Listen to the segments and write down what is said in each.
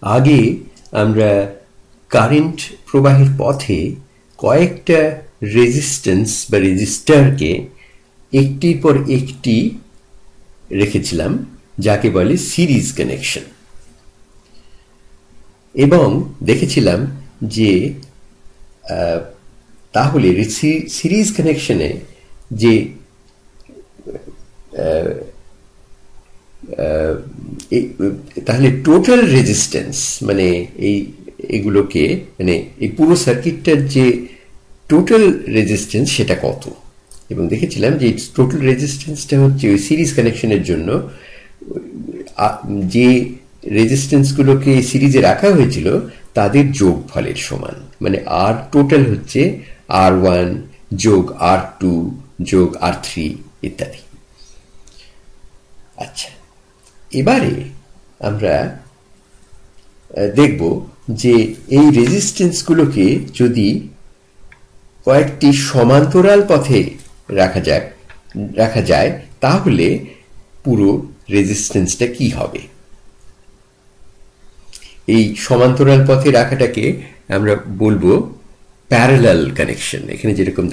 আগে আমরা কারেন্ট প্রবাহের পথে কয়েকটা রেজিস্ট্যান্স বা রেজিস্টারকে একটির পর একটি রেখেছিলাম, যাকে বলে সিরিজ কানেকশন। এবং দেখেছিলাম যে তাহলে সিরিজ কানেকশনে যে তাহলে টোটাল রেজিস্ট্যান্স মানে এগুলোকে মানে এই পুরো সার্কিটটার যে টোটাল রেজিস্ট্যান্স সেটা কত। এবং দেখেছিলাম যে টোটাল রেজিস্ট্যান্সটা হচ্ছে ওই সিরিজ কানেকশনের জন্য যে রেজিস্ট্যান্সগুলোকে সিরিজে রাখা হয়েছিল তাদের যোগফলের সমান। মানে আর টোটাল হচ্ছে R1 যোগ R2 যোগ R3 ইত্যাদি। আচ্ছা, এবারে আমরা দেখব যে এই রেজিস্ট্যান্সগুলোকে যদি কয়েকটি সমান্তরাল পথে রাখা যায় তাহলে পুরো রেজিস্ট্যান্সটা কি হবে। এই সমান্তরাল পথে রাখাটাকে আমরা বলবো প্যারালাল কানেকশন। এখানে যেরকম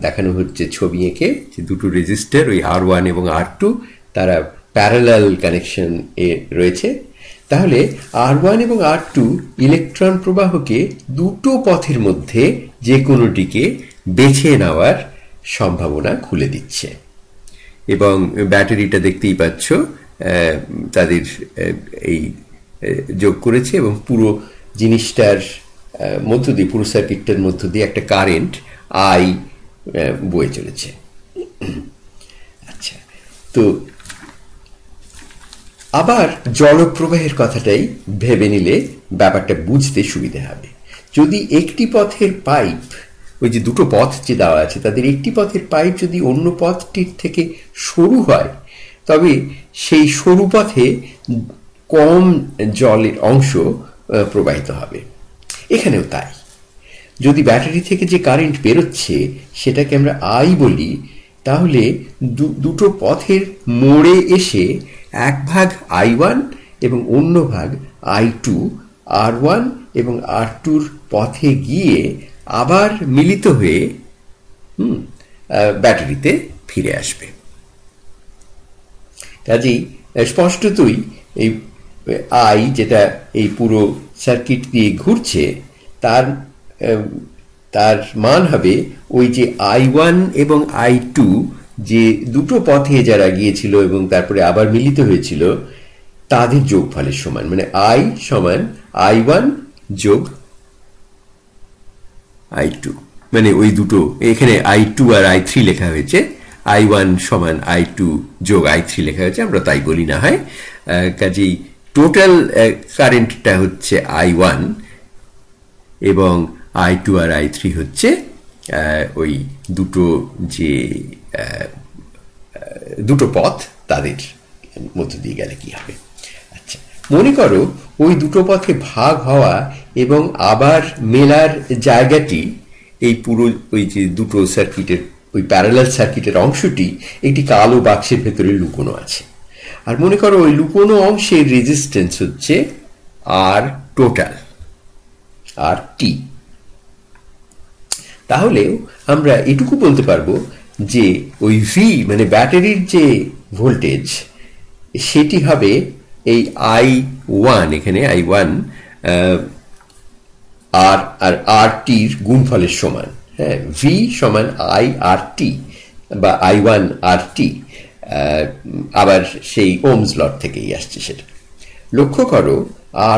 দেখানো হচ্ছে ছবি এঁকে, যে দুটো রেজিস্টার ওই R1 এবং R2 তারা প্যারালাল কানেকশন এ রয়েছে। তাহলে R1 এবং R2 ইলেকট্রন প্রবাহকে দুটো পথের মধ্যে যে কোনোটিকে বেছে নেওয়ার সম্ভাবনা খুলে দিচ্ছে। এবং ব্যাটারিটা দেখতেই পাচ্ছ তাদের এই যোগ করেছে এবং পুরো জিনিসটার মধ্য দিয়ে, পুরো সার্কিটটার মধ্য দিয়ে একটা কারেন্ট আই বয়ে চলেছে। আচ্ছা, তো আবার জলপ্রবাহের কথাটাই ভেবে নিলে ব্যাপারটা বুঝতে সুবিধা হবে। যদি একটি পথের পাইপ, ওই যে দুটো পথ যে দেওয়া আছে তাদের একটি পথের পাইপ যদি অন্য পথটির থেকে সরু হয়, তবে সেই সরু পথে কম জলের অংশ প্রবাহিত হবে। এখানেও তাই। যদি ব্যাটারি থেকে যে কারেন্ট বেরোচ্ছে সেটাকে আমরা আই বলি, তাহলে দুটো পথের মোড়ে এসে এক ভাগ I1 এবং অন্য ভাগ I2 R1 এবং R2 পথে গিয়ে আবার মিলিত হয়ে ব্যাটারিতে ফিরে আসবে। কাজেই স্পষ্টতই এই আই যেটা এই পুরো সার্কিট দিয়ে ঘুরছে তার মান হবে ওই যে I1 এবং I2 যে দুটো পথে যারা গিয়েছিল এবং তারপরে আবার মিলিত হয়েছিল তাদের যোগফলের সমান। মানে I সমান I1 যোগ I2, মানে ওই দুটো, এখানে I2 আর I3 লেখা হয়েছে, I1 সমান I2 যোগ I3 লেখা হয়েছে, আমরা তাই বলি না হয়। কাজেই টোটাল কারেন্টটা হচ্ছে I1 এবং I2 আর I3 হচ্ছে ওই দুটো যে দুটো পথ তাদের মধ্য দিয়ে গেলে কি হবে। আচ্ছা, মনে করো ওই দুটো পথে ভাগ হওয়া এবং আবার মেলার জায়গাটি এই পুরো ওই যে দুটো সার্কিটের ওই প্যারালাল সার্কিটের অংশটি একটি কালো বাক্সের ভেতরে লুকোনো আছে। আর মনে করো ওই লুকোনো অংশের রেজিস্ট্যান্স হচ্ছে আর টোটাল আর টি। তাহলেও আমরা এটুকু বলতে পারবো যে ওই ভি মানে ব্যাটারির যে ভোল্টেজ সেটি হবে এই I1, এখানে I1 আর টির গুণফলের সমান। হ্যাঁ, ভি সমান I আর টি বা I1 আর টি, আবার সেই ওমস ল থেকেই আসছে সেটা। লক্ষ্য করো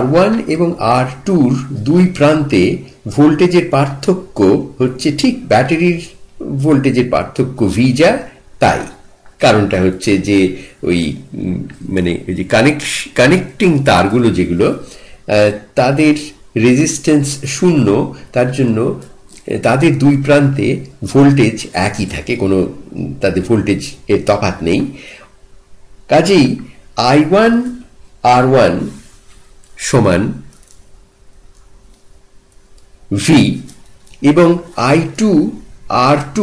R1 এবং R2-র দুই প্রান্তে ভোল্টেজের পার্থক্য হচ্ছে ঠিক ব্যাটারির ভোল্টেজের পার্থক্য ভি যা তাই। কারণটা হচ্ছে যে ওই মানে ওই যে কানেক্টিং তারগুলো যেগুলো তাদের রেজিস্ট্যান্স শূন্য, তার জন্য তাদের দুই প্রান্তে ভোল্টেজ একই থাকে, কোনো তাদের ভোল্টেজ এর তফাৎ নেই। কাজেই I1 R1 সমান ভি এবং I2 R2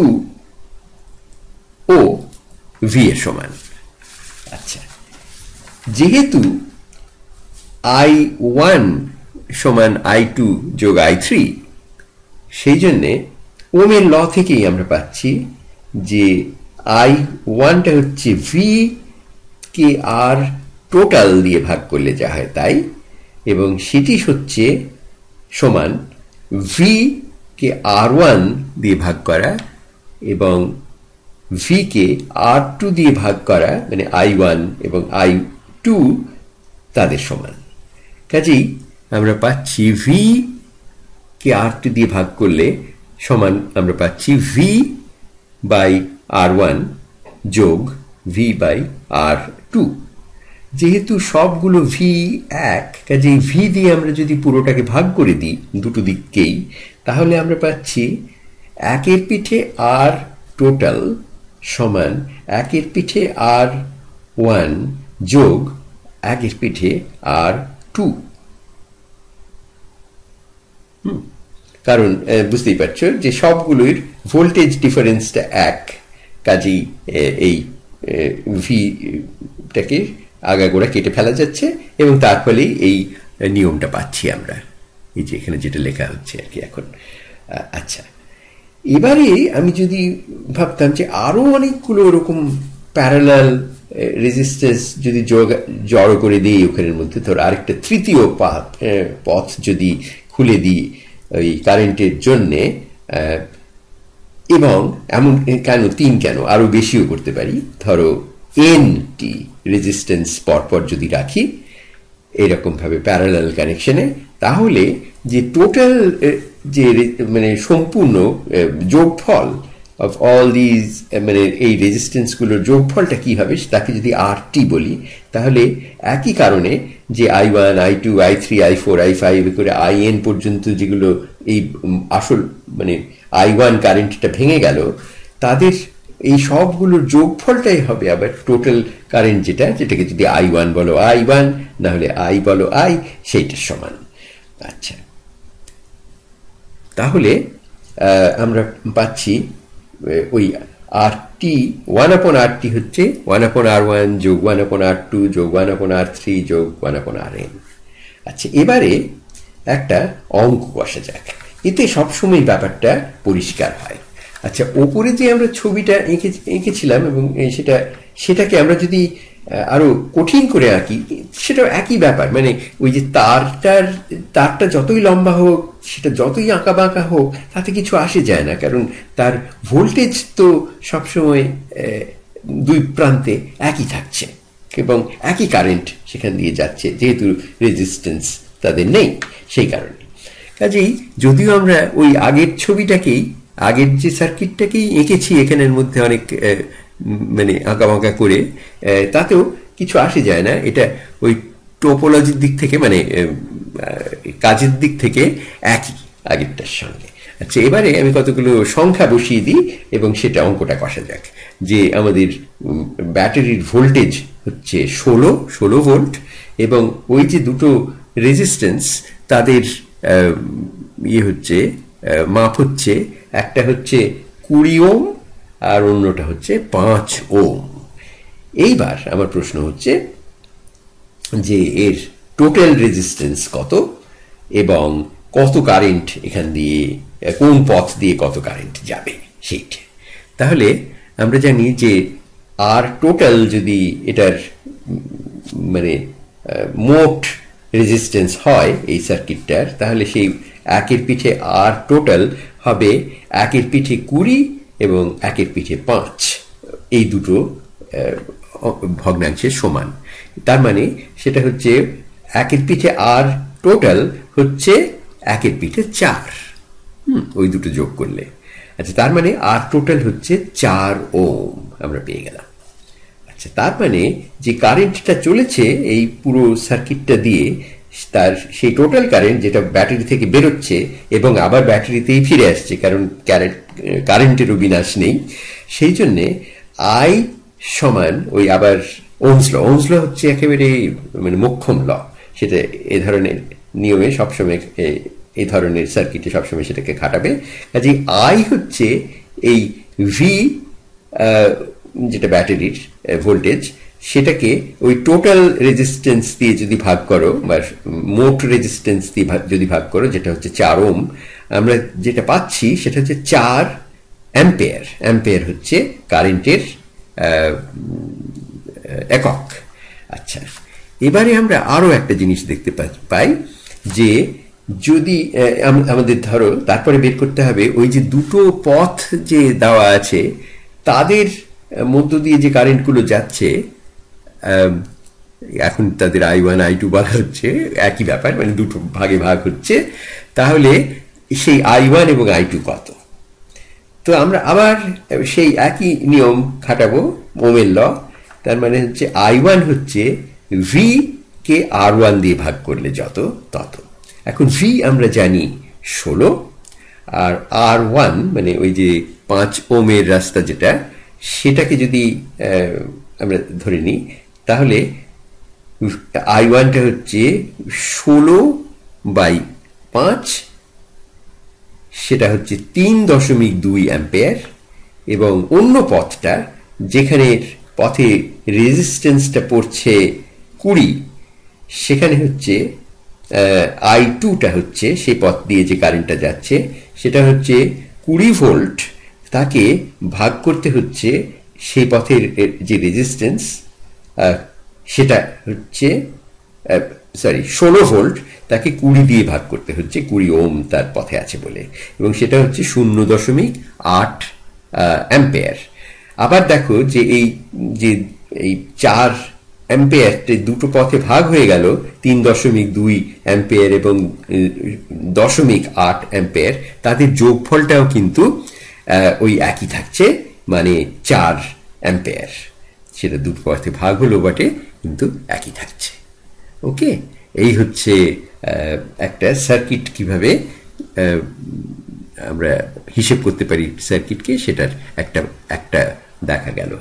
ও ভি এর সমান। আচ্ছা, যেহেতু I1 সমান I2 যোগ I3, সেই জন্যে ওমের ল থেকেই আমরা পাচ্ছি যে I1টা হচ্ছে V কে আর টোটাল দিয়ে ভাগ করলে যা হয় তাই, এবং সেটি হচ্ছে সমান V কে R1 দিয়ে ভাগ করা এবং V কে R2 দিয়ে ভাগ করা, মানে I1 এবং I2 তাদের সমান। কাজেই আমরা পাচ্ছি V কে R2 দিয়ে ভাগ করলে সমান আমরা পাচ্ছি V বাই R1 যোগ V বাই R2। যেহেতু সবগুলো V এক, কাজেই V দিয়ে আমরা যদি পুরোটাকে ভাগ করে দিই দুটো দিককেই, তাহলে আমরা পাচ্ছি একের পিঠে R টোটাল সমান একের পিঠে R1 যোগ একের পিঠে R2। কারণ বুঝতেই পারছো যে সবগুলোর ভোল্টেজ ডিফারেন্সটা এক, কাজেই এই ভিটাকে আগাগোড়া কেটে ফেলা যাচ্ছে এবং তার ফলেই এই নিয়মটা পাচ্ছি আমরা, এই যে এখানে যেটা লেখা হচ্ছে আর কি এখন। আচ্ছা, এবারে আমি যদি ভাবতাম যে আরো অনেকগুলো ওরকম প্যারালাল রেজিস্ট্যান্স যদি জড়ো করে দিই ওখানের মধ্যে, ধর আরেকটা তৃতীয় পথ যদি খুলে দিই ওই কারেন্টের জন্যে, এবং এমন কেন তিন, কেন আরো বেশিও করতে পারি, ধরো NT রেজিস্ট্যান্স পরপর যদি রাখি এরকম ভাবে প্যারালাল কানেকশনে, তাহলে যে টোটাল যে মানে সম্পূর্ণ যোগফল অফ অল দিজ, মানে এই রেজিস্ট্যান্স গুলোর যোগফলটা কি হবে তাকে যদি RT বলি, তাহলে একই কারণে যে I1 I2 I3 I4 I5 করে IN পর্যন্ত যেগুলো এই আসল মানে I1 কারেন্টটা ভেঙে গেল, তাদের এই সবগুলোর যোগফলটাই হবে আবার টোটাল কারেন্ট, যেটাকে যদি I1 বলো I1, না হলে I বলো I, সেইটার সমান। আচ্ছা, তাহলে আমরা পাচ্ছি ওই RT 1/RT হচ্ছে 1/R1 যোগ 1/R2 যোগ 1/R3 যোগ 1/Rn। আচ্ছা, এবারে একটা অঙ্ক বসা যাক, এতে সবসময় ব্যাপারটা পরিষ্কার হয়। আচ্ছা, ওপরে যে আমরা ছবিটা এঁকেছিলাম এবং সেটাকে আমরা যদি আরো কঠিন করে আঁকি, সেটাও একই ব্যাপার, মানে ওই যে তারটা যতই লম্বা হোক, সেটা যতই আঁকা বাঁকা হোক, তাতে কিছু আসে যায় না, কারণ তার ভোল্টেজ তো সবসময় দুই প্রান্তে একই থাকছে এবং একই কারেন্ট সেখান দিয়ে যাচ্ছে, যেহেতু রেজিস্ট্যান্স তাদের নেই সেই কারণে। কাজেই যদিও আমরা ওই আগের ছবিটাকেই, আগের যে সার্কিটটাকেই এঁকেছি এখানের মধ্যে অনেক মানে আঁকা বাঁকা করে, তাতেও কিছু আসে যায় না, এটা ওই টোপোলজির দিক থেকে মানে কাজের দিক থেকে একই আগেরটার সঙ্গে। আচ্ছা, এবারে আমি কতগুলো সংখ্যা বসিয়ে দিই এবং সেটা অঙ্কটা কষা যাক। যে আমাদের ব্যাটারির ভোল্টেজ হচ্ছে 16 ভোল্ট এবং ওই যে দুটো রেজিস্ট্যান্স তাদের হচ্ছে মাপ হচ্ছে, একটা হচ্ছে 20 ওম আর অন্যটা হচ্ছে 5 ওম। এইবার আমার প্রশ্ন হচ্ছে যে এর টোটাল রেজিস্ট্যান্স কত এবং কত কারেন্ট এখান দিয়ে, কোন পথ দিয়ে কত কারেন্ট যাবে সেইটা। তাহলে আমরা জানি যে আর টোটাল যদি এটার মানে মোট রেজিস্ট্যান্স হয় এই সার্কিটটার, তাহলে সেই একের পিঠে আর টোটাল হবে একের পিঠে 20 এবং একের পিঠে 5, এই দুটো ভগ্নাংশের সমান। তার মানে সেটা হচ্ছে একের পিঠে আর টোটাল হচ্ছে একের পিঠে 4, ওই দুটো যোগ করলে। আচ্ছা, তার মানে আর টোটাল হচ্ছে 4 ওম আমরা পেয়ে গেলাম। আচ্ছা, তার মানে যে কারেন্টটা চলেছে এই পুরো সার্কিটটা দিয়ে, তার সেই টোটাল কারেন্ট যেটা ব্যাটারি থেকে বেরোচ্ছে এবং আবার ব্যাটারিতেই ফিরে আসছে, কারণ কারেন্টেরও বিনাশ নেই, সেই জন্যে আই সমান ওই আবার ওহমস ল হচ্ছে একেবারে মানে মোক্ষম ল, সেটা এ ধরনের নিয়মে সবসময় এই ধরনের সার্কিটে সবসময় সেটাকে খাটাবে। কাজে আই হচ্ছে এই ভি, যেটা ব্যাটারির ভোল্টেজ, সেটাকে ওই টোটাল রেজিস্ট্যান্স দিয়ে যদি ভাগ করো বা মোট রেজিস্ট্যান্স দিয়ে যদি ভাগ করো, যেটা হচ্ছে 4 ওম, আমরা যেটা পাচ্ছি সেটা হচ্ছে 4 অ্যাম্পিয়ার। অ্যাম্পিয়ার হচ্ছে কারেন্টের একক। আচ্ছা, এবারে আমরা আরো একটা জিনিস দেখতে পাই যে যদি আমাদের ধরো তারপরে বের করতে হবে ওই যে দুটো পথ যে দেওয়া আছে তাদের মধ্য দিয়ে যে কারেন্টগুলো যাচ্ছে, এখন তাদের I1 I2 বলা হচ্ছে, একই ব্যাপার, মানে দুটো ভাগে ভাগ হচ্ছে, তাহলে সেই I1 এবং I2 কত? তো আমরা আবার সেই একই নিয়ম খাটাবো, ওমের ল। তার মানে হচ্ছে I1 হচ্ছে V কে R1 দিয়ে ভাগ করলে যত তত। এখন V আমরা জানি 16, আর R1 মানে ওই যে 5 ওমের রাস্তা যেটা, সেটাকে যদি আমরা ধরে নিই, তাহলে I1টা হচ্ছে 16/5, সেটা হচ্ছে 3.2 অ্যাম্পিয়ার। এবং অন্য পথটা, যেখানে পথে রেজিস্ট্যান্সটা পড়ছে 20, সেখানে হচ্ছে I2টা হচ্ছে সেই পথ দিয়ে যে কারেন্টটা যাচ্ছে সেটা হচ্ছে 20 ভোল্ট, তাকে ভাগ করতে হচ্ছে সেই পথের যে রেজিস্ট্যান্স, সেটা হচ্ছে 16 ভোল্ট, তাকে 20 দিয়ে ভাগ করতে হচ্ছে, 20 ওম তার পথে আছে বলে, এবং সেটা হচ্ছে 0.8 অ্যাম্পিয়ার। আবার দেখো যে এই 4 অ্যাম্পিয়ার দুটো পথে ভাগ হয়ে গেল, 3.2 অ্যাম্পিয়ার এবং 0.8 অ্যাম্পিয়ার, তাদের যোগফলটাও কিন্তু ওই একই থাকছে, মানে 4 অ্যাম্পিয়ার। সেটা দুটো পথে ভাগ হলো বটে, কিন্তু একই থাকছে। ওকে, এই হচ্ছে একটা সার্কিট কিভাবে আমরা হিসেব করতে পারি সার্কিটকে, সেটার একটা দেখা গেল।